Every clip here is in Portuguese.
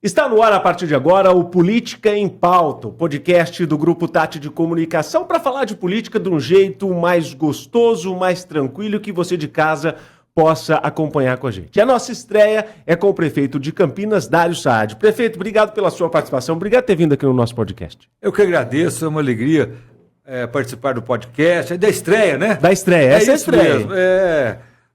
Está no ar a partir de agora o Política em Pauta, o podcast do Grupo Tati de Comunicação para falar de política de um jeito mais gostoso, mais tranquilo, que você de casa possa acompanhar com a gente. E a nossa estreia é com o prefeito de Campinas, Dário Saad. Prefeito, obrigado pela sua participação, obrigado por ter vindo aqui no nosso podcast. Eu que agradeço, é uma alegria participar do podcast, é da estreia, né? Da estreia, essa é a estreia. Mesmo,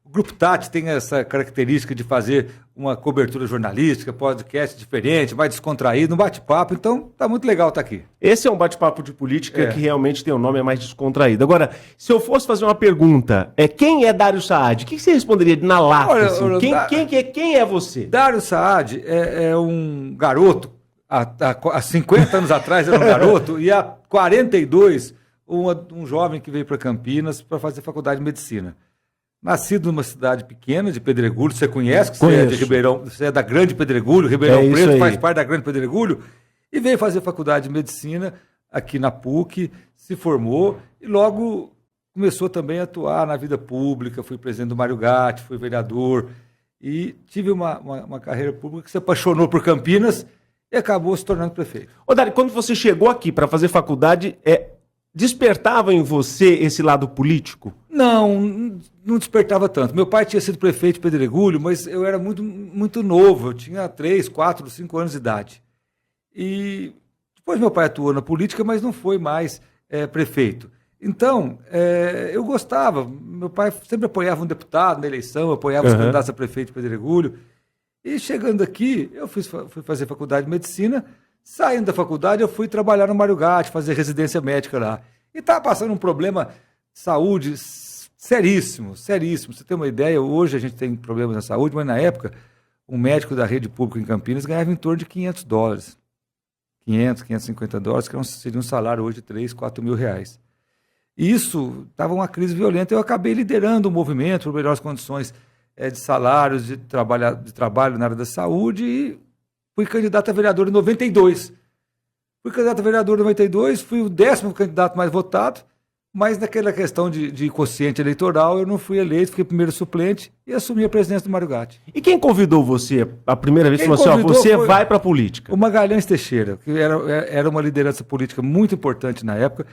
O Grupo Tati tem essa característica de fazer uma cobertura jornalística, podcast diferente, mais descontraído, um bate-papo, então tá muito legal estar aqui. Esse é um bate-papo de política que realmente tem um nome mais descontraído. Agora, se eu fosse fazer uma pergunta, quem é Dário Saad? O que você responderia na lata? Olha, assim? Quem é você? Dário Saad é um garoto, há 50 anos atrás era um garoto, e há 42, um jovem que veio para Campinas para fazer faculdade de medicina. Nascido numa cidade pequena, de Pedregulho, você conhece, que você é de Ribeirão, você é da Grande Pedregulho, Ribeirão Preto faz parte da Grande Pedregulho, e veio fazer faculdade de medicina aqui na PUC, se formou e logo começou também a atuar na vida pública, fui presidente do Mário Gatti, fui vereador, e tive uma carreira pública que se apaixonou por Campinas e acabou se tornando prefeito. Ô Dário, quando você chegou aqui para fazer faculdade, despertava em você esse lado político? Não despertava tanto. Meu pai tinha sido prefeito de Pedregulho, mas eu era muito novo, eu tinha 3, 4, 5 anos de idade. E depois meu pai atuou na política, mas não foi mais prefeito. Então, eu gostava, meu pai sempre apoiava um deputado na eleição, apoiava os candidatos a prefeito de Pedregulho. E chegando aqui, eu fui fazer faculdade de medicina. Saindo da faculdade, eu fui trabalhar no Mário Gatti, fazer residência médica lá. E estava passando um problema de saúde seríssimo, seríssimo. Você tem uma ideia, hoje a gente tem problemas na saúde, mas na época, um médico da rede pública em Campinas ganhava em torno de $500. 500, $550, que seria um salário hoje de 3, 4 mil reais. E isso estava uma crise violenta. Eu acabei liderando um movimento por melhores condições de salários, de trabalho na área da saúde, e fui candidato a vereador em 92. Fui candidato a vereador em 92, fui o 10º candidato mais votado, mas naquela questão de quociente eleitoral eu não fui eleito, fiquei primeiro suplente e assumi a presidência do Mário Gatti. E quem convidou você a primeira vez? Você vai para a política? O Magalhães Teixeira, que era uma liderança política muito importante na época,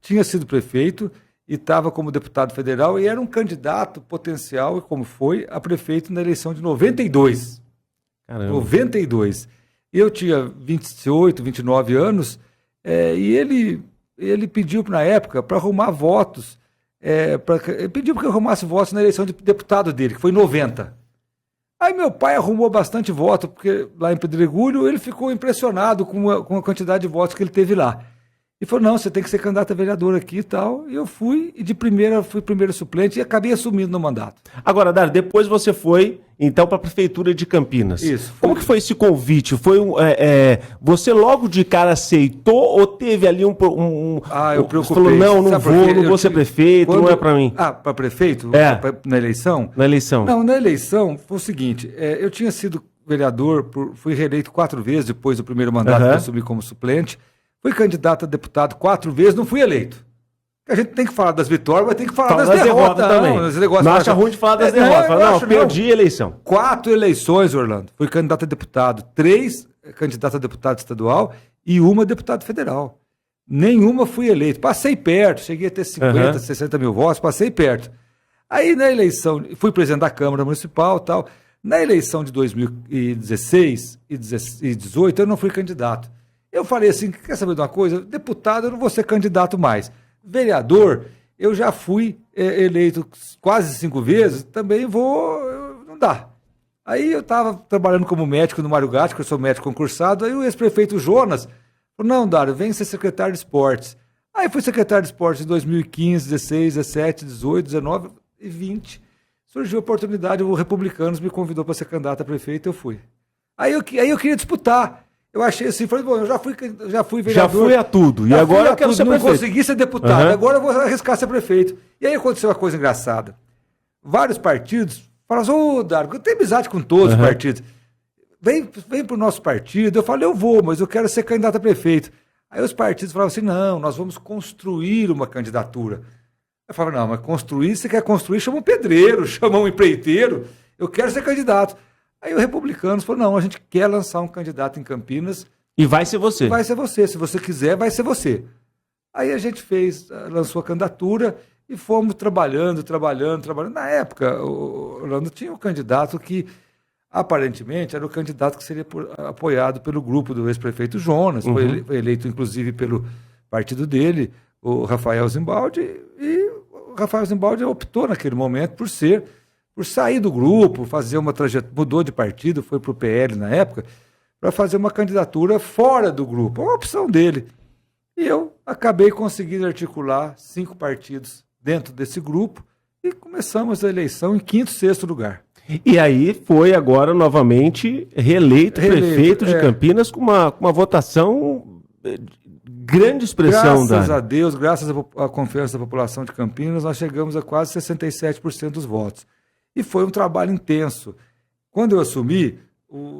tinha sido prefeito e estava como deputado federal e era um candidato potencial, como foi, a prefeito na eleição de 92. Caramba. 92. Eu tinha 28, 29 anos, e ele pediu na época para arrumar votos, ele pediu para que eu arrumasse votos na eleição de deputado dele, que foi em 90. Aí meu pai arrumou bastante voto, porque lá em Pedregulho ele ficou impressionado com a quantidade de votos que ele teve lá. E falou, não, você tem que ser candidato a vereador aqui e tal. E eu fui, e de primeira fui primeiro suplente e acabei assumindo no mandato. Agora, Dário, depois você foi, então, para a Prefeitura de Campinas. Isso. Como que foi esse convite? Você logo de cara aceitou ou teve ali eu preocupei. Você falou, não vou ser prefeito, não é para mim. Para prefeito? Na eleição? Na eleição. Não, na eleição foi o seguinte, eu tinha sido vereador, fui reeleito 4 vezes depois do primeiro mandato que eu assumi como suplente. Fui candidato a deputado 4 vezes, não fui eleito. A gente tem que falar das vitórias, mas tem que falar das derrotas também. Não acha ruim de falar das derrotas. Perdi a eleição. 4 eleições, Orlando. Fui candidato a deputado, 3 candidato a deputado estadual e 1 deputado federal. Nenhuma fui eleito. Passei perto, cheguei a ter 50, 60 mil votos, passei perto. Aí na eleição, fui presidente da Câmara Municipal e tal. Na eleição de 2016 e 2018, eu não fui candidato. Eu falei assim, quer saber de uma coisa? Deputado, eu não vou ser candidato mais. Vereador, eu já fui eleito quase 5 vezes, também não dá. Aí eu estava trabalhando como médico no Mário Gatti, que eu sou médico concursado, aí o ex-prefeito Jonas falou, não, Dário, vem ser secretário de esportes. Aí fui secretário de esportes em 2015, 16, 17, 18, 19 e 20. Surgiu a oportunidade, o Republicanos me convidou para ser candidato a prefeito, eu fui. Aí eu queria disputar. Eu achei assim, falei, bom, eu já fui vereador. Já fui a tudo, e agora eu quero ser prefeito. Não consegui ser deputado, agora eu vou arriscar ser prefeito. E aí aconteceu uma coisa engraçada. Vários partidos falaram assim, Dário, eu tenho amizade com todos os partidos. Vem para o nosso partido. Eu falei, eu vou, mas eu quero ser candidato a prefeito. Aí os partidos falavam assim, não, nós vamos construir uma candidatura. Eu falava, não, mas construir, você quer construir, chama um pedreiro, chama um empreiteiro. Eu quero ser candidato. Aí o Republicanos falou, não, a gente quer lançar um candidato em Campinas. E vai ser você. Vai ser você, se você quiser, vai ser você. Aí a gente lançou a candidatura e fomos trabalhando. Na época, o Orlando tinha um candidato que, aparentemente, era o candidato que seria apoiado pelo grupo do ex-prefeito Jonas, foi eleito, inclusive, pelo partido dele, o Rafael Zimbaldi, e o Rafael Zimbaldi optou, naquele momento, por sair do grupo, fazer uma trajetória, mudou de partido, foi para o PL na época, para fazer uma candidatura fora do grupo, uma opção dele. E eu acabei conseguindo articular 5 partidos dentro desse grupo e começamos a eleição em 5º, 6º lugar. E aí foi agora novamente reeleito prefeito de Campinas com uma votação grande expressão. Graças a Deus, graças à confiança da população de Campinas, nós chegamos a quase 67% dos votos. E foi um trabalho intenso. Quando eu assumi,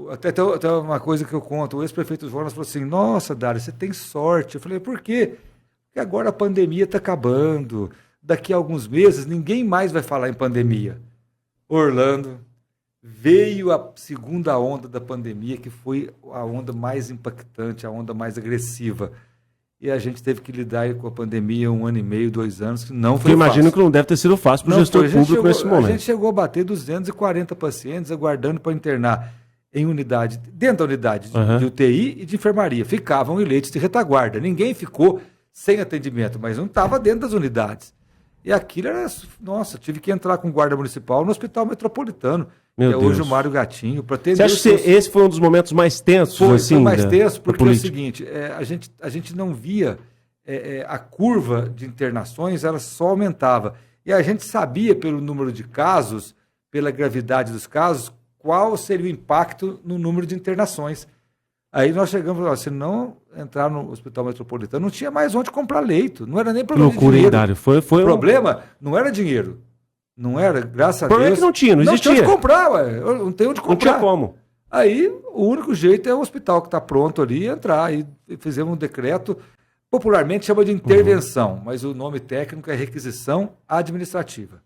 até uma coisa que eu conto, o ex-prefeito Jonas falou assim, nossa, Dário, você tem sorte. Eu falei, por quê? Porque agora a pandemia está acabando. Daqui a alguns meses, ninguém mais vai falar em pandemia. Orlando, veio a segunda onda da pandemia, que foi a onda mais impactante, a onda mais agressiva. E a gente teve que lidar com a pandemia 1 ano e meio, 2 anos, que não foi fácil. Eu imagino que não deve ter sido fácil para o gestor público nesse momento. A gente chegou a bater 240 pacientes aguardando para internar em unidade, dentro da unidade de UTI e de enfermaria. Ficavam em leitos de retaguarda. Ninguém ficou sem atendimento, mas não estava dentro das unidades. E aquilo era... Nossa, tive que entrar com guarda municipal no Hospital Metropolitano, que é hoje o Mário Gatinho, para ter... Você acha que esse foi um dos momentos mais tensos? Foi mais tenso, porque é o seguinte, a gente não via a curva de internações, ela só aumentava. E a gente sabia, pelo número de casos, pela gravidade dos casos, qual seria o impacto no número de internações. Aí nós chegamos lá, se não entrar no Hospital Metropolitano, não tinha mais onde comprar leito. Não era nem problema de dinheiro. Dário. Foi o problema não era dinheiro. Não era, graças a Deus. O problema é que não tinha, não existia. Não tinha onde comprar, ué. Não tem onde comprar. Não tinha como. Aí o único jeito é o hospital que está pronto ali entrar. E fizemos um decreto, popularmente chama de intervenção, mas o nome técnico é requisição administrativa.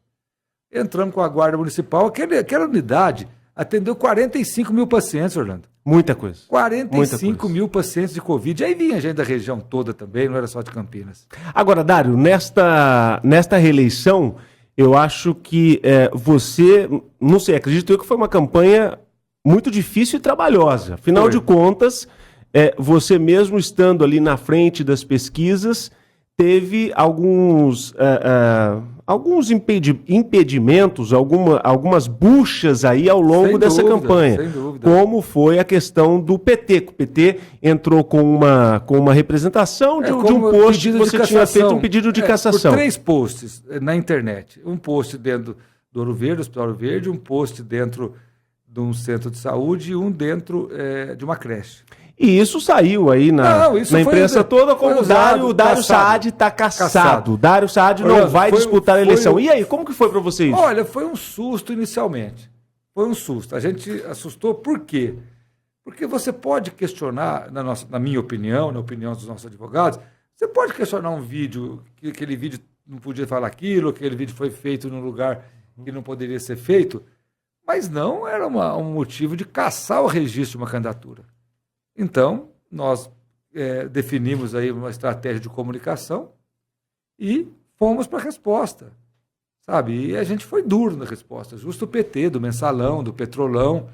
Entramos com a Guarda Municipal, aquela unidade atendeu 45 mil pacientes, Orlando. Muita coisa. 45 mil pacientes de Covid. Aí vinha gente da região toda também, não era só de Campinas. Agora, Dário, nesta reeleição, eu acho que você, não sei, acredito eu que foi uma campanha muito difícil e trabalhosa. Afinal de contas, você mesmo estando ali na frente das pesquisas, teve alguns impedimentos, algumas buchas aí ao longo dessa campanha. Sem dúvida. Como foi a questão do PT, que o PT entrou com uma representação de um post que você tinha feito um pedido de cassação. Por 3 posts na internet. Um post dentro do Ouro Verde, Hospital Ouro Verde, um post dentro de um centro de saúde e um dentro de uma creche. E isso saiu aí na imprensa toda como o Dário Saad está cassado. Dário Saad não vai disputar a eleição. E aí, como que foi para você isso? Olha, foi um susto inicialmente. Foi um susto. A gente assustou por quê? Porque você pode questionar, na minha opinião, na opinião dos nossos advogados, você pode questionar um vídeo, que aquele vídeo não podia falar aquilo, aquele vídeo foi feito num lugar que não poderia ser feito, mas não era um motivo de cassar o registro de uma candidatura. Então, nós definimos aí uma estratégia de comunicação e fomos para a resposta, sabe? E a gente foi duro na resposta, justo o PT, do Mensalão, do Petrolão,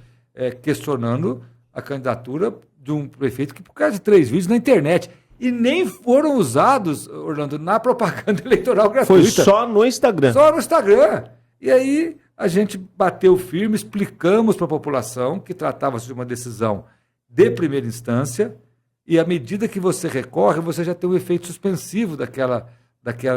questionando a candidatura de um prefeito que por causa de 3 vídeos na internet, e nem foram usados, Orlando, na propaganda eleitoral gratuita. Foi só no Instagram. Só no Instagram. E aí a gente bateu firme, explicamos para a população que tratava-se de uma decisão de primeira instância, e à medida que você recorre, você já tem um efeito suspensivo daquela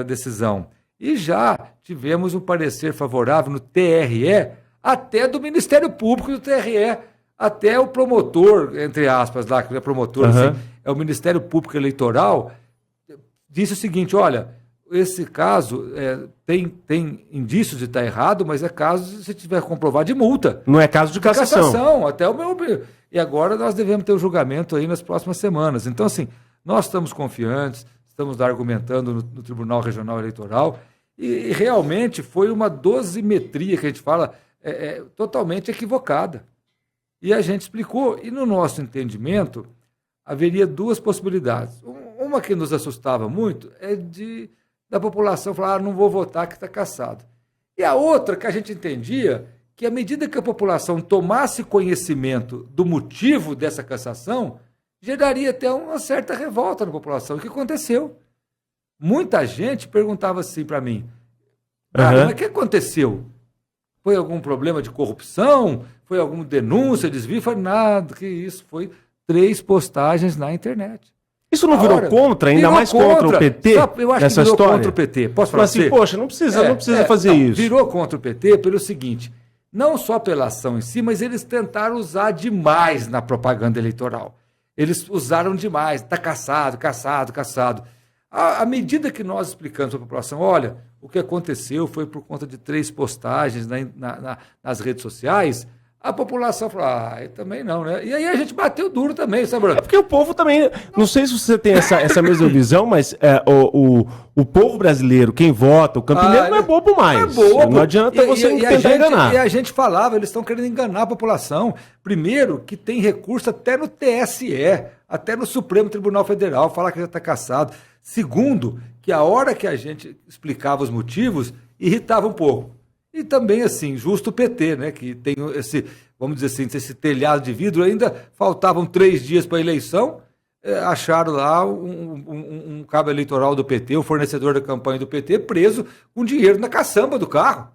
decisão. E já tivemos um parecer favorável no TRE, até do Ministério Público do TRE, até o promotor, entre aspas, lá, que não é promotor, assim, é o Ministério Público Eleitoral, disse o seguinte, olha, esse caso tem indícios de estar errado, mas é caso se tiver comprovado de multa. Não é caso de cassação. Até o meu... E agora nós devemos ter o julgamento aí nas próximas semanas. Então, assim, nós estamos confiantes, estamos argumentando no Tribunal Regional Eleitoral, e realmente foi uma dosimetria que a gente fala totalmente equivocada. E a gente explicou, e no nosso entendimento, haveria duas possibilidades. Uma que nos assustava muito é da população falar, não vou votar que está cassado. E a outra que a gente entendia que, à medida que a população tomasse conhecimento do motivo dessa cassação, geraria até uma certa revolta na população. O que aconteceu? Muita gente perguntava assim para mim, mas o que aconteceu? Foi algum problema de corrupção? Foi alguma denúncia, desvio? Foi nada, que isso. Foi 3 postagens na internet. Isso não virou contra, ainda mais contra o PT? Eu acho que virou contra o PT. Posso falar assim, poxa, não precisa fazer isso. Virou contra o PT pelo seguinte, não só pela ação em si, mas eles tentaram usar demais na propaganda eleitoral. Eles usaram demais, está cassado, cassado, cassado. À medida que nós explicamos para a população, olha, o que aconteceu foi por conta de 3 postagens nas redes sociais, a população falou, também não, né? E aí a gente bateu duro também, sabe, Bruno? É porque o povo também, não sei se você tem essa mesma visão, mas o povo brasileiro, quem vota, o campineiro não é bobo mais. Não é bobo. Não adianta você tentar enganar. E a gente falava, eles estão querendo enganar a população. Primeiro, que tem recurso até no TSE, até no Supremo Tribunal Federal, falar que já está cassado. Segundo, que a hora que a gente explicava os motivos, irritava um pouco. E também, assim, justo o PT, né, que tem esse, vamos dizer assim, esse telhado de vidro, ainda faltavam 3 dias para a eleição, acharam lá um cabo eleitoral do PT, o fornecedor da campanha do PT, preso com dinheiro na caçamba do carro.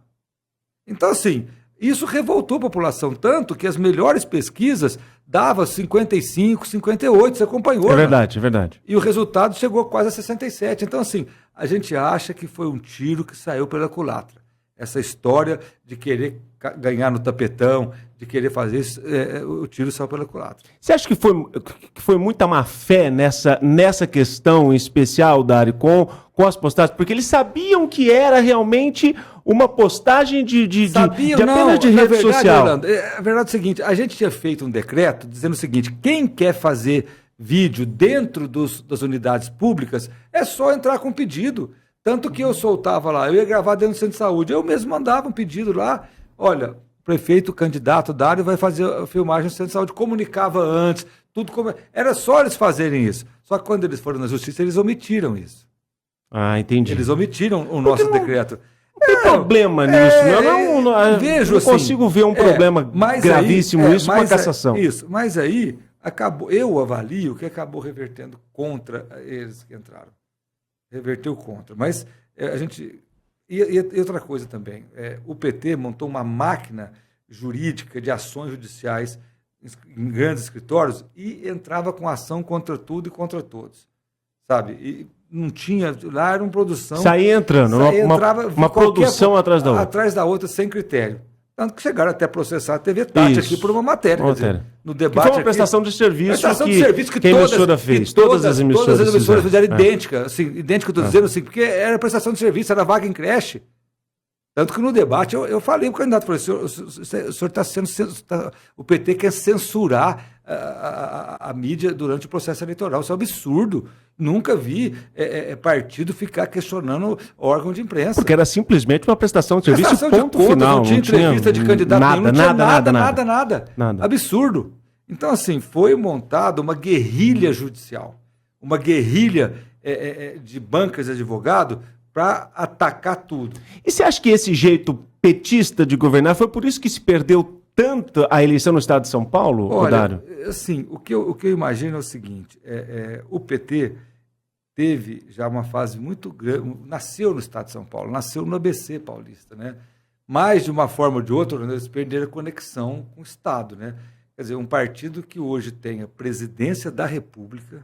Então, assim, isso revoltou a população tanto que as melhores pesquisas davam 55, 58, você acompanhou. É verdade, né? É verdade. E o resultado chegou quase a 67. Então, assim, a gente acha que foi um tiro que saiu pela culatra. Essa história de querer ganhar no tapetão, de querer fazer isso, o tiro saiu pela culatra. Você acha que foi muita má fé nessa questão especial, Dari, com as postagens? Porque eles sabiam que era realmente uma postagem de apenas de rede social. Orlando, a verdade é o seguinte, a gente tinha feito um decreto dizendo o seguinte, quem quer fazer vídeo dentro das unidades públicas, é só entrar com pedido. Tanto que eu soltava lá, eu ia gravar dentro do centro de saúde, eu mesmo mandava um pedido lá, olha, o prefeito, o candidato Dário vai fazer a filmagem no centro de saúde, comunicava antes, tudo como... Era só eles fazerem isso. Só que quando eles foram na justiça, eles omitiram isso. Ah, entendi. Eles omitiram o nosso decreto. Não tem problema nisso, não consigo ver um problema gravíssimo nisso com a cassação. Isso, mas aí, eu avalio que acabou revertendo contra eles que entraram. Reverteu contra. Mas a gente... E outra coisa também, o PT montou uma máquina jurídica de ações judiciais em grandes escritórios e entrava com ação contra tudo e contra todos. Sabe? E não tinha... Lá era uma produção... Saía entrando, uma produção atrás da outra. Atrás da outra, sem critério. Tanto que chegaram até a processar a TV Tati aqui por uma matéria. Quer dizer, no debate. Que foi uma prestação de serviço que a emissora fez. Todas as emissoras fizeram idêntica. Assim, idêntica, eu estou dizendo assim, porque era prestação de serviço, era vaga em creche. Tanto que no debate eu falei para o candidato, falei, o senhor está sendo. O PT quer censurar a mídia durante o processo eleitoral. Isso é um absurdo. Nunca vi partido ficar questionando órgão de imprensa. Porque era simplesmente uma prestação de serviço, ponto final. Não tinha entrevista de candidato nenhum, nada. Absurdo. Então, assim, foi montada uma guerrilha judicial, uma guerrilha de bancas de advogado para atacar tudo. E você acha que esse jeito petista de governar foi por isso que se perdeu tanto a eleição no estado de São Paulo, Dário? Assim, o que eu imagino é o seguinte, o PT teve já uma fase muito grande, nasceu no estado de São Paulo, nasceu no ABC paulista, né? Mas, de uma forma ou de outra, eles perderam a conexão com o Estado, né? Quer dizer, um partido que hoje tem a presidência da República,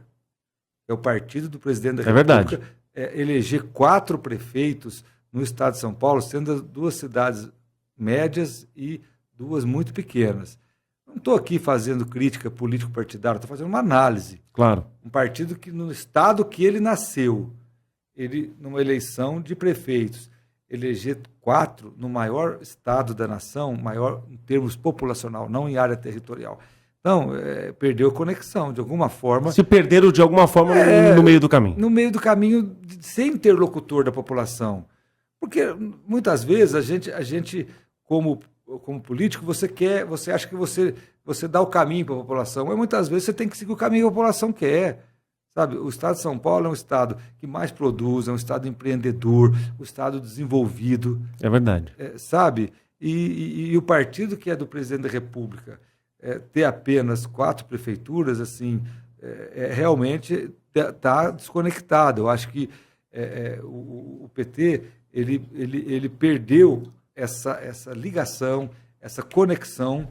é o partido do presidente da República, verdade. Eleger 4 prefeitos no estado de São Paulo, sendo 2 cidades médias e 2 muito pequenas. Não estou aqui fazendo crítica político-partidária, estou fazendo uma análise. Claro. Um partido que, no estado que ele nasceu, ele, numa eleição de prefeitos, eleger 4 no maior estado da nação, maior em termos populacional, não em área territorial. Então, perdeu a conexão, de alguma forma. Se perderam de alguma forma no meio do caminho. No meio do caminho, sem interlocutor da população. Porque, muitas vezes, a gente como político, você acha que você você dá o caminho para a população, mas muitas vezes você tem que seguir o caminho que a população quer. Sabe, o estado de São Paulo é um estado que mais produz, é um estado empreendedor, um estado desenvolvido. É verdade. Sabe? E o partido que é do presidente da República ter apenas 4 prefeituras, assim, realmente está desconectado. Eu acho que o PT ele perdeu essa ligação, essa conexão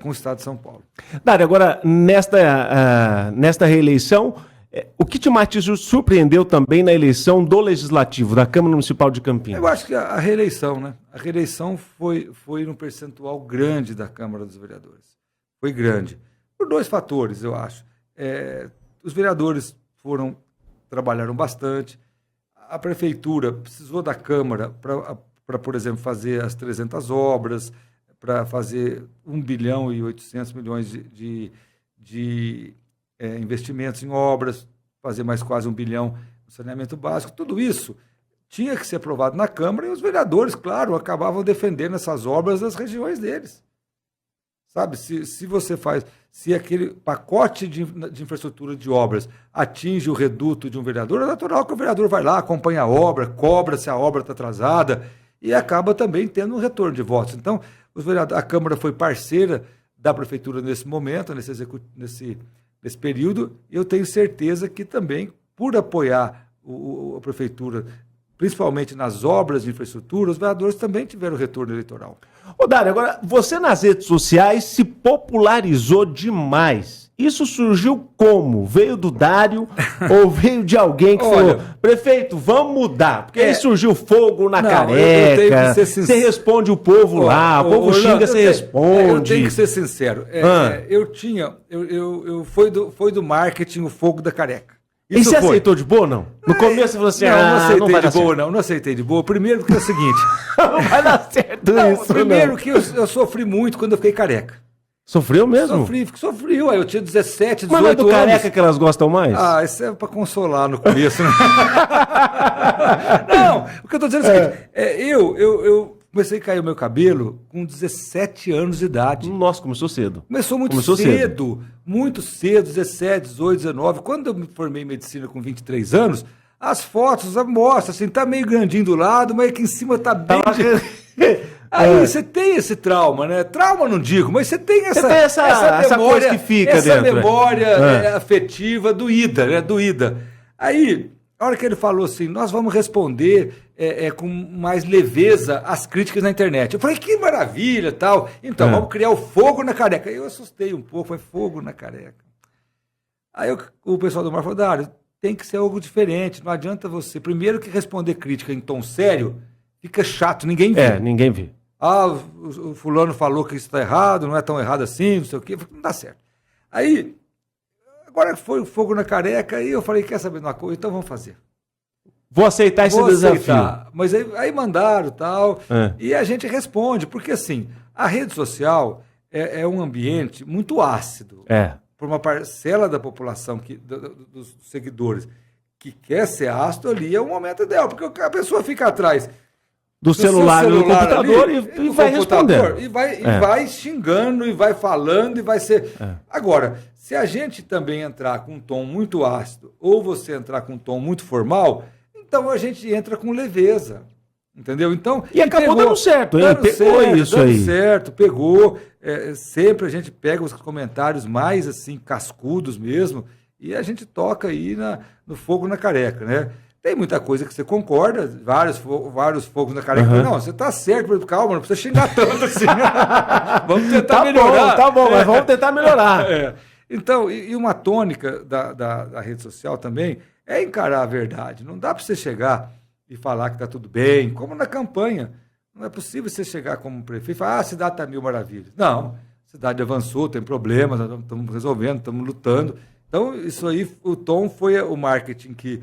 com o estado de São Paulo. Dário, agora, nesta reeleição, o que te surpreendeu também na eleição do Legislativo, da Câmara Municipal de Campinas? Eu acho que a reeleição, né? A reeleição foi num percentual grande da Câmara dos Vereadores. Foi grande. Por 2 fatores, eu acho. Os vereadores trabalharam bastante. A Prefeitura precisou da Câmara para, por exemplo, fazer as 300 obras, para fazer 1 bilhão e 800 milhões de investimentos em obras, fazer mais quase 1 bilhão no saneamento básico. Tudo isso tinha que ser aprovado na Câmara e os vereadores, claro, acabavam defendendo essas obras das regiões deles. Sabe, se aquele pacote de infraestrutura de obras atinge o reduto de um vereador, é natural que o vereador vai lá, acompanha a obra, cobra se a obra está atrasada e acaba também tendo um retorno de votos. Então, a Câmara foi parceira da Prefeitura nesse momento, nesse período, e eu tenho certeza que também, por apoiar a Prefeitura, principalmente nas obras de infraestrutura, os vereadores também tiveram retorno eleitoral. Ô Dário, agora, você nas redes sociais se popularizou demais. Isso surgiu como? Veio do Dário ou veio de alguém que falou, prefeito, vamos mudar? Porque aí surgiu fogo na careca, eu tenho que ser sincero. Você responde o povo lá, o povo xinga, você responde. Eu tenho que ser sincero. Foi do marketing o fogo da careca. E você aceitou de boa ou não? No começo você falou assim, não aceitei de boa, não aceitei de boa. Primeiro porque é o seguinte... não vai dar certo isso, primeiro que eu sofri muito quando eu fiquei careca. Sofreu mesmo? Sofri. Eu tinha 17, 18 anos. Mas não é do careca que elas gostam mais? Isso é pra consolar no começo, né? Não, o que eu tô dizendo é o seguinte, eu comecei a cair o meu cabelo com 17 anos de idade. Nossa, começou cedo. Começou muito cedo, muito cedo, 17, 18, 19. Quando eu me formei em medicina com 23 anos, as fotos mostram, assim, tá meio grandinho do lado, mas aqui em cima tá bem... Aí você tem esse trauma, né? Trauma não digo, mas você tem essa memória, coisa que fica essa dentro. Memória afetiva doída, né? Doída. Aí, a hora que ele falou assim, nós vamos responder com mais leveza as críticas na internet. Eu falei, que maravilha, tal. Então, vamos criar o fogo na careca. Aí eu assustei um pouco, foi fogo na careca. Aí o pessoal do mar falou, Dário, tem que ser algo diferente. Não adianta você, primeiro que responder crítica em tom sério, fica chato, ninguém vê. Ninguém vê. O fulano falou que isso está errado, não é tão errado assim, não sei o quê. Não dá certo. Aí, agora foi o fogo na careca, e eu falei, quer saber de uma coisa? Então vamos fazer. Vou aceitar esse desafio. Mas aí mandaram tal, e a gente responde, porque assim, a rede social é um ambiente muito ácido. Por uma parcela da população, dos seguidores, que quer ser ácido ali, é o momento ideal, porque a pessoa fica atrás do celular no computador ali, e vai respondendo. E vai xingando, e vai falando, e vai ser... Agora, se a gente também entrar com um tom muito ácido, ou você entrar com um tom muito formal, então a gente entra com leveza. Entendeu? Então, e acabou dando certo, hein? Pegou. Sempre a gente pega os comentários mais assim, cascudos mesmo, e a gente toca aí no fogo na careca, né? Tem muita coisa que você concorda, vários fogos na careca. Não, você tá certo, calma, não precisa xingar tanto assim. Vamos tentar melhorar. Tá bom, mas vamos tentar melhorar. Então, e uma tônica da rede social também é encarar a verdade. Não dá para você chegar e falar que está tudo bem, como na campanha. Não é possível você chegar como prefeito e falar, a cidade está 1000 maravilhas. Não, a cidade avançou, tem problemas, nós estamos resolvendo, estamos lutando. Então, isso aí, o tom foi o marketing que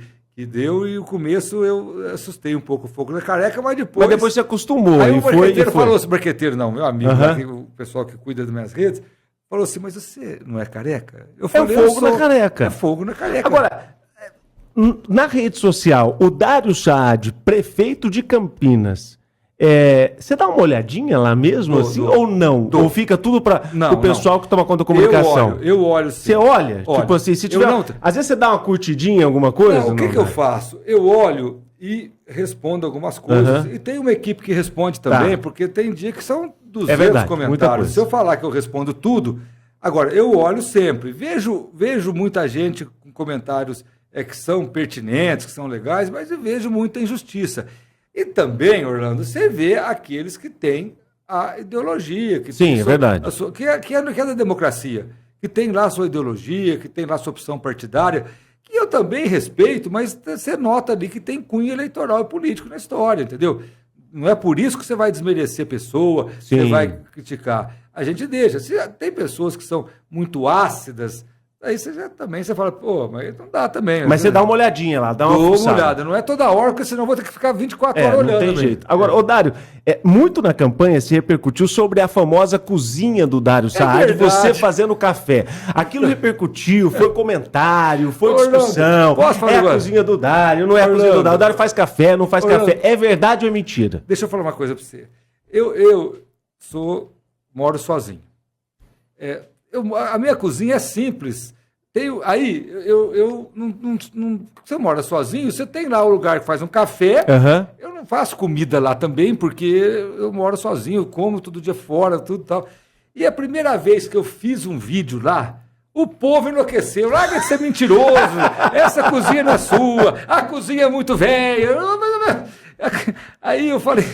deu, e o começo eu assustei um pouco o fogo na careca, mas depois você acostumou. Aí o marqueteiro falou assim, marqueteiro não, meu amigo, o pessoal que cuida das minhas redes, falou assim, mas você não é careca? Eu falei, fogo na careca. É fogo na careca. Agora, na rede social, o Dário Saad, prefeito de Campinas, Você dá uma olhadinha lá mesmo, assim, ou não? Ou fica tudo para o pessoal que toma conta da comunicação? Eu olho sim. Você olha? Olho. Tipo assim, se tiver... Às vezes você dá uma curtidinha em alguma coisa? Não, o que eu faço? Eu olho e respondo algumas coisas. E tem uma equipe que responde também, porque tem dia que são 200 comentários. Se eu falar que eu respondo tudo... Agora, eu olho sempre. Vejo muita gente com comentários que são pertinentes, que são legais, mas eu vejo muita injustiça. E também, Orlando, você vê aqueles que têm a ideologia. Que sim, é verdade. Que é da democracia, que tem lá a sua ideologia, que tem lá a sua opção partidária, que eu também respeito, mas você nota ali que tem cunho eleitoral e político na história, entendeu? Não é por isso que você vai desmerecer a pessoa, você vai criticar. A gente deixa. Se tem pessoas que são muito ácidas, aí você fala, pô, mas não dá também. Mas você dá uma olhadinha lá, dá uma olhada. Não é toda hora, porque senão eu vou ter que ficar 24 horas olhando. Não tem jeito. Agora, Dário, muito na campanha se repercutiu sobre a famosa cozinha do Dário Saad, você fazendo café. Aquilo repercutiu, foi comentário, foi discussão. Posso falar a cozinha do Dário, não é a cozinha do Dário. O Dário faz café, não faz café. É verdade ou é mentira? Deixa eu falar uma coisa pra você. Eu moro sozinho. A minha cozinha é simples. Você mora sozinho, você tem lá o lugar que faz um café. Eu não faço comida lá também, porque eu moro sozinho, eu como todo dia fora, tudo tal. E a primeira vez que eu fiz um vídeo lá, o povo enlouqueceu. Larga de ser mentiroso, essa cozinha não é sua, a cozinha é muito velha. Aí eu falei...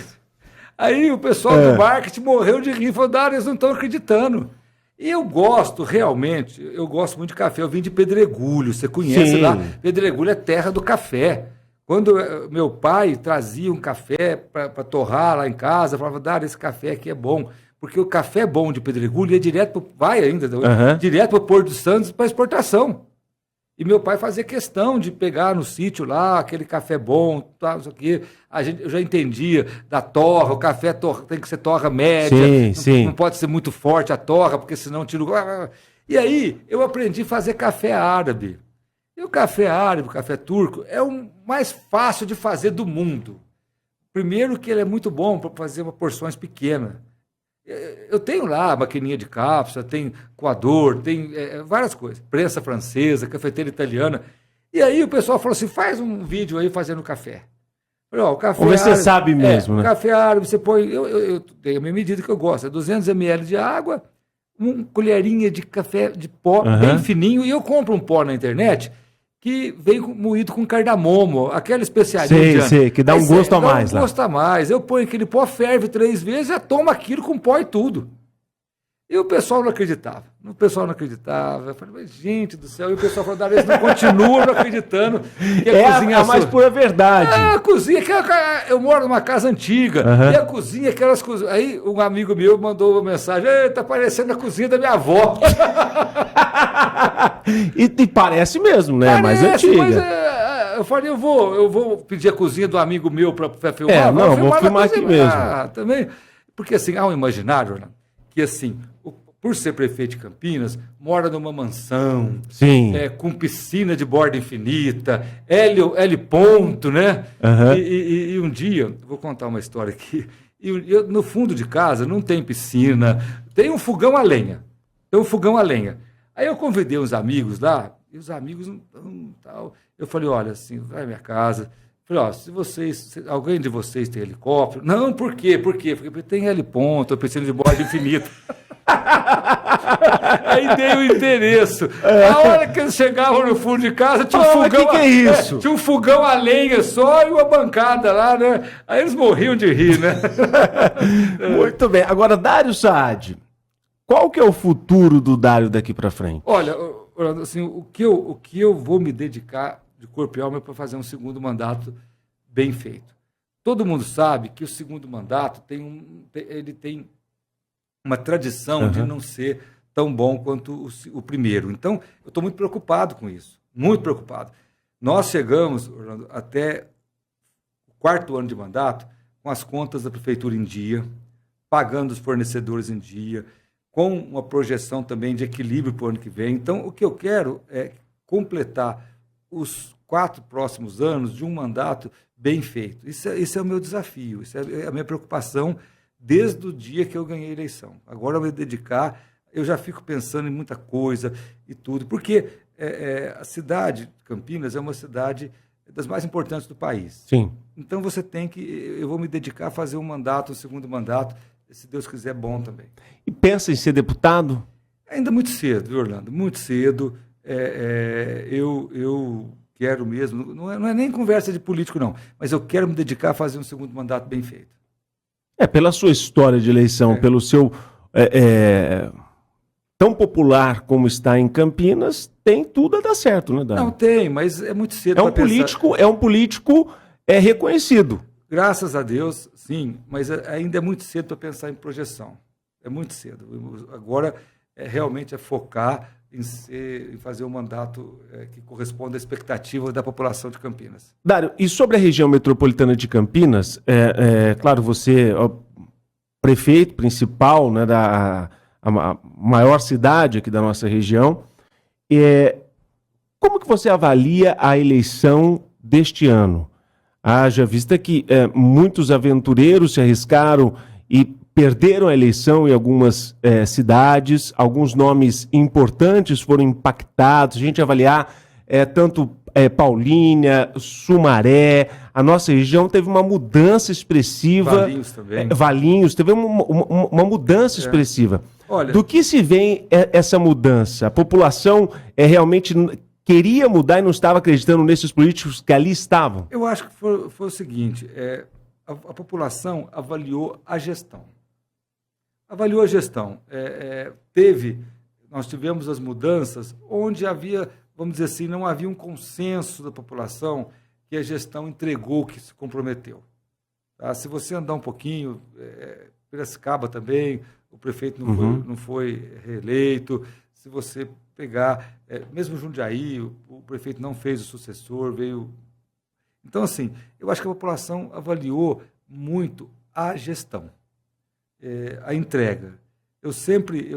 Aí o pessoal do marketing morreu de rir, falou, Dário, eles não estão acreditando. E eu gosto muito de café. Eu vim de Pedregulho, você conhece lá? Pedregulho é terra do café. Quando meu pai trazia um café para torrar lá em casa, eu falava, Dário, esse café aqui é bom. Porque o café bom de Pedregulho ia direto direto para o Porto de Santos para exportação. E meu pai fazia questão de pegar no sítio lá aquele café bom, tá, não sei o quê. Eu já entendia da torra, o café tem que ser torra média, não pode ser muito forte a torra, porque senão tira o... E aí eu aprendi a fazer café árabe. E o café árabe, o café turco, é o mais fácil de fazer do mundo. Primeiro que ele é muito bom para fazer porções pequenas. Eu tenho lá a maquininha de cápsula, tem coador, tem várias coisas. Prensa francesa, cafeteira italiana. E aí o pessoal falou assim, faz um vídeo aí fazendo café. Eu falei, o café árabe, você sabe mesmo, né? Café árabe, você põe... Eu tenho a minha medida que eu gosto. É 200 ml de água, uma colherinha de café de pó, bem fininho. E eu compro um pó na internet que vem moído com cardamomo, aquela especiaria. Sei, que dá um gosto a mais. Dá um gosto a mais. Eu ponho aquele pó, ferve 3 vezes, já toma aquilo com pó e tudo. E o pessoal não acreditava. Eu falei, mas gente do céu. E o pessoal falou, Dário, eles não continuam não acreditando que a cozinha a mais pura verdade. A cozinha, eu moro numa casa antiga, e a cozinha, aquelas cozinhas. Aí um amigo meu mandou uma mensagem, tá parecendo a cozinha da minha avó. E parece mesmo, né? Mais antiga. Mas, eu falei, eu vou pedir a cozinha do amigo meu para filmar. Vou filmar aqui mesmo. Também. Porque assim, há um imaginário, né, que assim, por ser prefeito de Campinas, mora numa mansão, com piscina de borda infinita, L ponto, né? E um dia, vou contar uma história aqui, no fundo de casa não tem piscina, tem um fogão a lenha. Aí eu convidei uns amigos lá, e os amigos tal. Eu falei, olha, assim, vai à minha casa. Falei, ó, se alguém de vocês tem helicóptero... Não, por quê? Porque tem L ponto, piscina de borda infinita. Aí dei o endereço. A hora que eles chegavam no fundo de casa, tinha um fogão. Que é isso? Tinha um fogão a lenha só e uma bancada lá, né? Aí eles morriam de rir, né? Muito bem. Agora, Dário Saad, qual que é o futuro do Dário daqui para frente? Olha, assim, o que eu vou me dedicar de corpo e alma é para fazer um segundo mandato bem feito. Todo mundo sabe que o segundo mandato ele tem uma tradição de não ser tão bom quanto o primeiro. Então, eu estou muito preocupado com isso, muito preocupado. Nós chegamos, Orlando, até o 4º ano de mandato com as contas da prefeitura em dia, pagando os fornecedores em dia, com uma projeção também de equilíbrio para o ano que vem. Então, o que eu quero é completar os 4 próximos anos de um mandato bem feito. Isso é o meu desafio, isso é a minha preocupação desde o dia que eu ganhei a eleição. Agora eu vou me dedicar, eu já fico pensando em muita coisa e tudo, porque a cidade de Campinas é uma cidade das mais importantes do país. Sim. Então eu vou me dedicar a fazer um mandato, um segundo mandato, se Deus quiser, bom também. E pensa em ser deputado? Ainda muito cedo, viu, Orlando? Muito cedo. Eu quero mesmo, não é nem conversa de político, não, mas eu quero me dedicar a fazer um segundo mandato bem feito. Pela sua história de eleição, pelo seu tão popular como está em Campinas, tem tudo a dar certo, né, Dário? Não tem, mas é muito cedo. É um político reconhecido. Graças a Deus, sim, mas ainda é muito cedo para pensar em projeção. É muito cedo. Agora, realmente é focar em fazer um mandato que corresponda à expectativa da população de Campinas. Dário, e sobre a região metropolitana de Campinas, claro, você é o prefeito principal, né, a maior cidade aqui da nossa região. Como que você avalia a eleição deste ano? Haja vista que muitos aventureiros se arriscaram e perderam a eleição em algumas cidades, alguns nomes importantes foram impactados. A gente avaliar tanto Paulínia, Sumaré, a nossa região teve uma mudança expressiva. Valinhos também. Valinhos, teve uma mudança expressiva. Olha, do que se vem essa mudança? A população realmente queria mudar e não estava acreditando nesses políticos que ali estavam? Eu acho que foi o seguinte, a população avaliou a gestão. Avaliou a gestão. Nós tivemos as mudanças onde havia, vamos dizer assim, não havia um consenso da população que a gestão entregou o que se comprometeu. Tá? Se você andar um pouquinho, Piracicaba também, o prefeito não foi reeleito. Se você pegar, mesmo Jundiaí, o prefeito não fez o sucessor, veio... Então, assim, eu acho que a população avaliou muito a gestão, a entrega. Eu sempre,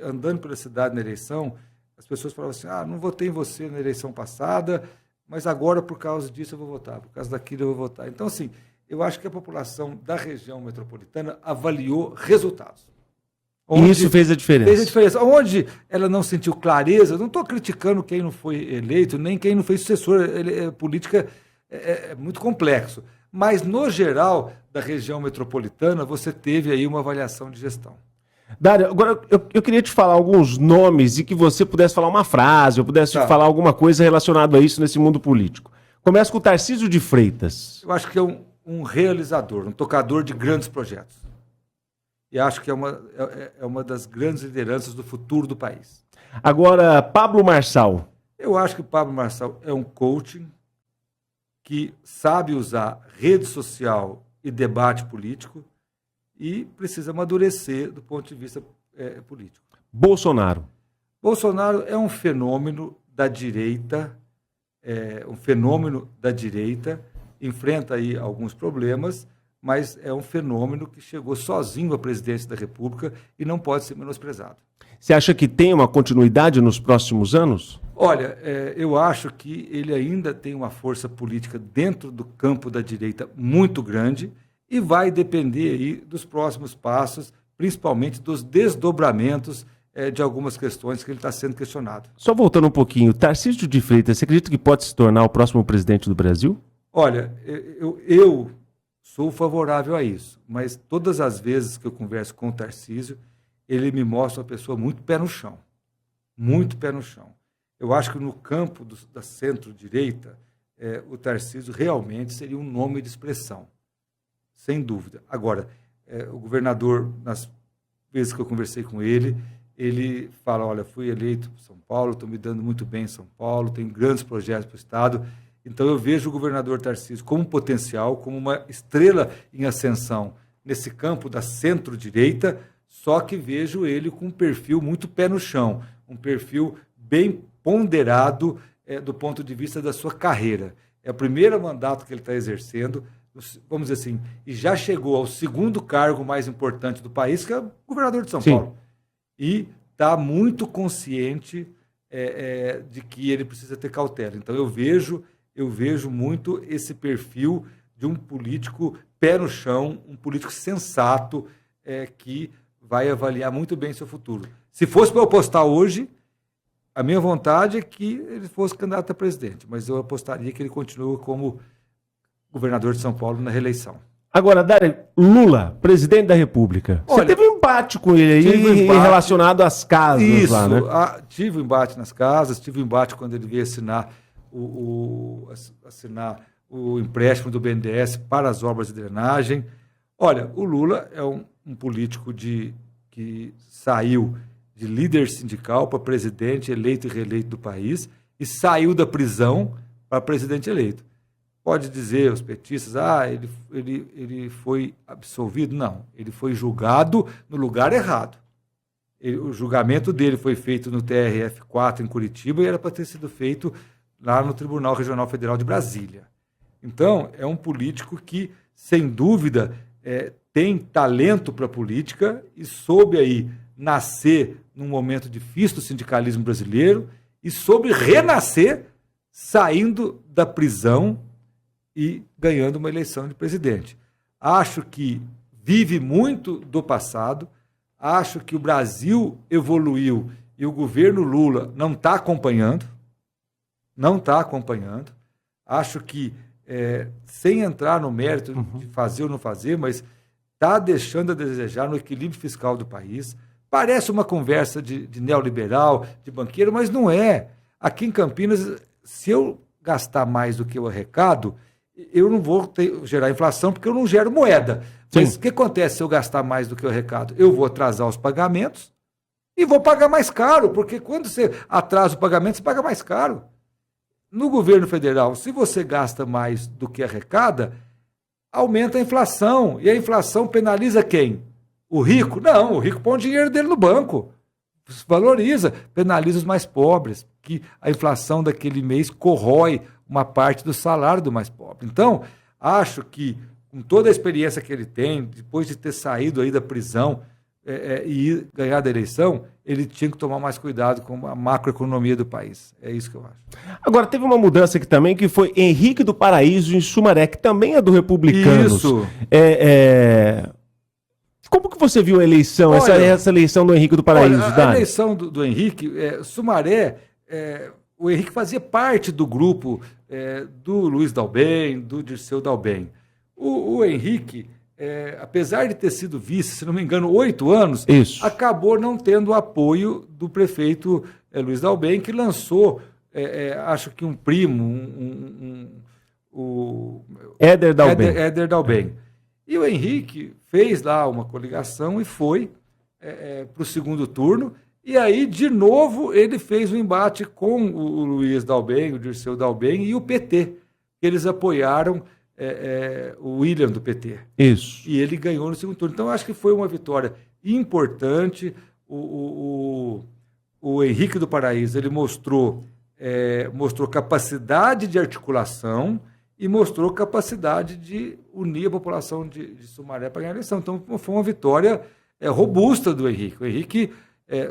andando pela cidade na eleição, as pessoas falavam assim, não votei em você na eleição passada, mas agora, por causa disso, eu vou votar, por causa daquilo, eu vou votar. Então, assim, eu acho que a população da região metropolitana avaliou resultados. E isso fez a diferença. Fez a diferença. Onde ela não sentiu clareza, não estou criticando quem não foi eleito, nem quem não fez sucessor. Política é muito complexo. Mas, no geral, da região metropolitana, você teve aí uma avaliação de gestão. Dário, agora eu queria te falar alguns nomes e que você pudesse falar uma frase, ou pudesse falar alguma coisa relacionada a isso nesse mundo político. Começa com o Tarcísio de Freitas. Eu acho que é um realizador, um tocador de grandes projetos. E acho que é uma das grandes lideranças do futuro do país. Agora, Pablo Marçal. Eu acho que o Pablo Marçal é um coaching que sabe usar rede social e debate político e precisa amadurecer do ponto de vista político. Bolsonaro. Bolsonaro é um fenômeno da direita, enfrenta aí alguns problemas, mas é um fenômeno que chegou sozinho à presidência da República e não pode ser menosprezado. Você acha que tem uma continuidade nos próximos anos? Olha, eu acho que ele ainda tem uma força política dentro do campo da direita muito grande e vai depender aí dos próximos passos, principalmente dos desdobramentos de algumas questões que ele está sendo questionado. Só voltando um pouquinho, Tarcísio de Freitas, você acredita que pode se tornar o próximo presidente do Brasil? Olha, eu sou favorável a isso, mas todas as vezes que eu converso com o Tarcísio, ele me mostra uma pessoa muito pé no chão. Muito pé no chão. Eu acho que no campo da centro-direita, o Tarcísio realmente seria um nome de expressão, sem dúvida. Agora, o governador, nas vezes que eu conversei com ele fala, olha, fui eleito por São Paulo, estou me dando muito bem em São Paulo, tenho grandes projetos para o Estado. Então, eu vejo o governador Tarcísio como um potencial, como uma estrela em ascensão nesse campo da centro-direita, só que vejo ele com um perfil muito pé no chão, um perfil bem ponderado do ponto de vista da sua carreira. É o primeiro mandato que ele está exercendo, vamos dizer assim, e já chegou ao segundo cargo mais importante do país, que é o governador de São Paulo. E está muito consciente de que ele precisa ter cautela. Então, eu vejo muito esse perfil de um político pé no chão, um político sensato, que vai avaliar muito bem seu futuro. Se fosse para eu apostar hoje, a minha vontade é que ele fosse candidato a presidente, mas eu apostaria que ele continue como governador de São Paulo na reeleição. Agora, Dário, Lula, presidente da República. Você teve um embate com ele aí relacionado às casas lá, né? Tive um embate nas casas, tive um embate quando ele veio assinar o empréstimo do BNDES para as obras de drenagem. Olha, o Lula é um político que saiu de líder sindical para presidente eleito e reeleito do país e saiu da prisão para presidente eleito. Pode dizer os petistas, ele foi absolvido? Não, ele foi julgado no lugar errado. O julgamento dele foi feito no TRF4 em Curitiba e era para ter sido feito lá no Tribunal Regional Federal de Brasília. Então, é um político que, sem dúvida, tem talento para a política e soube aí nascer num momento difícil do sindicalismo brasileiro e soube renascer saindo da prisão e ganhando uma eleição de presidente. Acho que vive muito do passado, acho que o Brasil evoluiu e o governo Lula não está acompanhando, acho que, sem entrar no mérito de fazer ou não fazer, mas está deixando a desejar no equilíbrio fiscal do país. Parece uma conversa de neoliberal, de banqueiro, mas não é. Aqui em Campinas, se eu gastar mais do que eu arrecado, eu não vou gerar inflação porque eu não gero moeda. Sim. Mas o que acontece se eu gastar mais do que eu arrecado? Eu vou atrasar os pagamentos e vou pagar mais caro, porque quando você atrasa o pagamento, você paga mais caro. No governo federal, se você gasta mais do que arrecada, aumenta a inflação. E a inflação penaliza quem? O rico? Não, o rico põe o dinheiro dele no banco. Valoriza, penaliza os mais pobres, que a inflação daquele mês corrói uma parte do salário do mais pobre. Então, acho que, com toda a experiência que ele tem, depois de ter saído aí da prisão e ganhado a eleição, ele tinha que tomar mais cuidado com a macroeconomia do país. É isso que eu acho. Agora, teve uma mudança aqui também, que foi Henrique do Paraíso, em Sumaré, que também é do Republicanos. Isso. Como que você viu a eleição, essa eleição do Henrique do Paraíso, Dário? A eleição do Henrique, Sumaré, o Henrique fazia parte do grupo do Luiz Dalben, do Dirceu Dalben. O Henrique, apesar de ter sido vice, se não me engano, 8 anos, acabou não tendo o apoio do prefeito Luiz Dalben, que lançou, acho que um primo, o Éder Dalben. Éder Dalben. E o Henrique fez lá uma coligação e foi para o segundo turno. E aí, de novo, ele fez um embate com o Luiz Dalben, o Dirceu Dalben e o PT. Eles apoiaram o William do PT. Isso. E ele ganhou no segundo turno. Então, acho que foi uma vitória importante. O Henrique do Paraíso, ele mostrou capacidade de articulação e mostrou capacidade de unir a população de Sumaré para ganhar a eleição. Então, foi uma vitória robusta do Henrique. O Henrique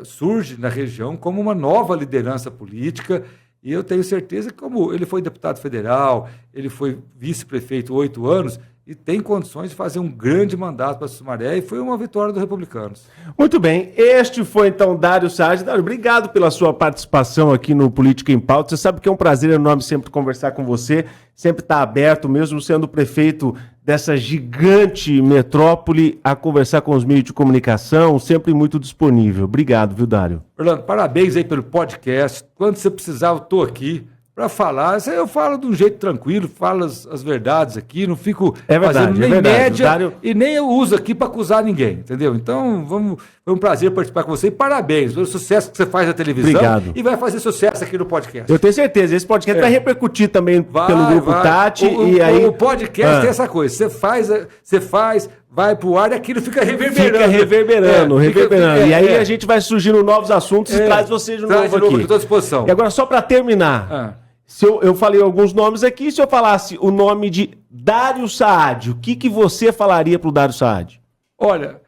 surge na região como uma nova liderança política e eu tenho certeza que, como ele foi deputado federal, ele foi vice-prefeito 8 anos e tem condições de fazer um grande mandato para Sumaré e foi uma vitória dos republicanos. Muito bem, este foi então Dário Saad. Dário, obrigado pela sua participação aqui no Política em Pauta. Você sabe que é um prazer enorme sempre conversar com você, sempre estar aberto, mesmo sendo prefeito dessa gigante metrópole, a conversar com os meios de comunicação, sempre muito disponível. Obrigado, viu, Dário? Orlando, parabéns aí pelo podcast. Quando você precisar, eu estou aqui para falar. Eu falo de um jeito tranquilo, falo as verdades aqui, não fico fazendo nem média Dário... e nem eu uso aqui para acusar ninguém, entendeu? Então, foi um prazer participar com você e parabéns pelo sucesso que você faz na televisão. Obrigado. E vai fazer sucesso aqui no podcast. Eu tenho certeza, esse podcast vai repercutir também pelo Grupo Tati. O podcast tem essa coisa, você faz, vai pro ar e aquilo fica reverberando. Fica reverberando. E aí a gente vai surgindo novos assuntos e traz você de novo aqui. Estou à disposição. E agora, só para terminar, se eu falei alguns nomes aqui, se eu falasse o nome de Dário Saad, o que você falaria pro Dário Saad? Olha,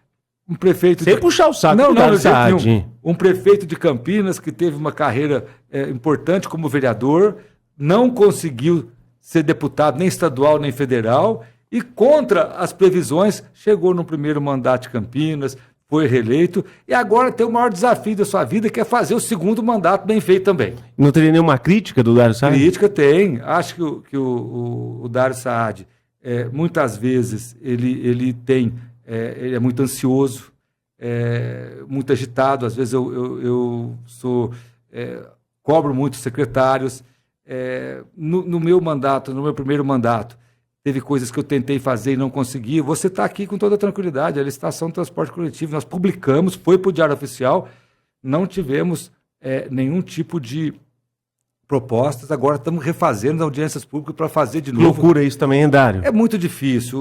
um prefeito Sem puxar o saco do Dário Saad. Um prefeito de Campinas que teve uma carreira importante como vereador, não conseguiu ser deputado nem estadual nem federal e contra as previsões chegou no primeiro mandato de Campinas, foi reeleito e agora tem o maior desafio da sua vida, que é fazer o segundo mandato bem feito também. Não teria nenhuma crítica do Dário Saad? Crítica tem. Acho que o Dário Saad, muitas vezes, ele é muito ansioso, muito agitado. Às vezes eu cobro muito os secretários. No meu mandato, no meu primeiro mandato, teve coisas que eu tentei fazer e não consegui. Você está aqui com toda tranquilidade. A licitação do transporte coletivo, nós publicamos, foi para o Diário Oficial, não tivemos nenhum tipo de propostas. Agora estamos refazendo as audiências públicas para fazer de novo. Loucura isso também, hein, Dário? É muito difícil.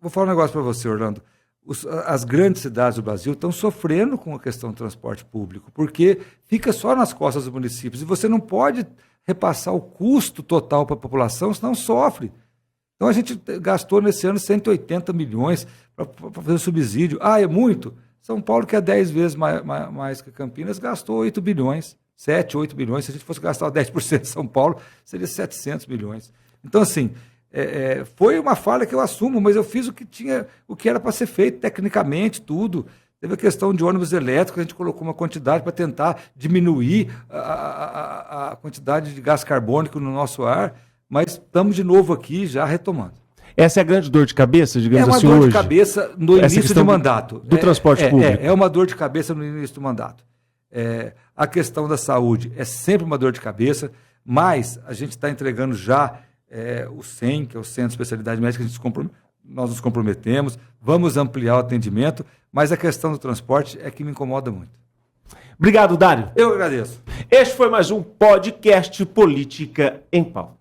Vou falar um negócio para você, Orlando. As grandes cidades do Brasil estão sofrendo com a questão do transporte público, porque fica só nas costas dos municípios. E você não pode repassar o custo total para a população, senão sofre. Então a gente gastou nesse ano 180 milhões para fazer o subsídio. É muito? São Paulo, que é 10 vezes mais que Campinas, gastou 8 bilhões, 7, 8 bilhões. Se a gente fosse gastar 10% de São Paulo, seria 700 milhões. Então, assim, foi uma falha que eu assumo, mas eu fiz o que era para ser feito tecnicamente, tudo. Teve a questão de ônibus elétricos, a gente colocou uma quantidade para tentar diminuir a quantidade de gás carbônico no nosso ar, mas estamos de novo aqui já retomando. Essa é a grande dor de cabeça, digamos assim, hoje? É uma dor de cabeça no início do mandato. Do transporte público. É uma dor de cabeça no início do mandato. A questão da saúde é sempre uma dor de cabeça, mas a gente está entregando já o CEM, que é o Centro de Especialidade Médica, nós nos comprometemos, vamos ampliar o atendimento, mas a questão do transporte é que me incomoda muito. Obrigado, Dário. Eu agradeço. Este foi mais um podcast Política em Pauta.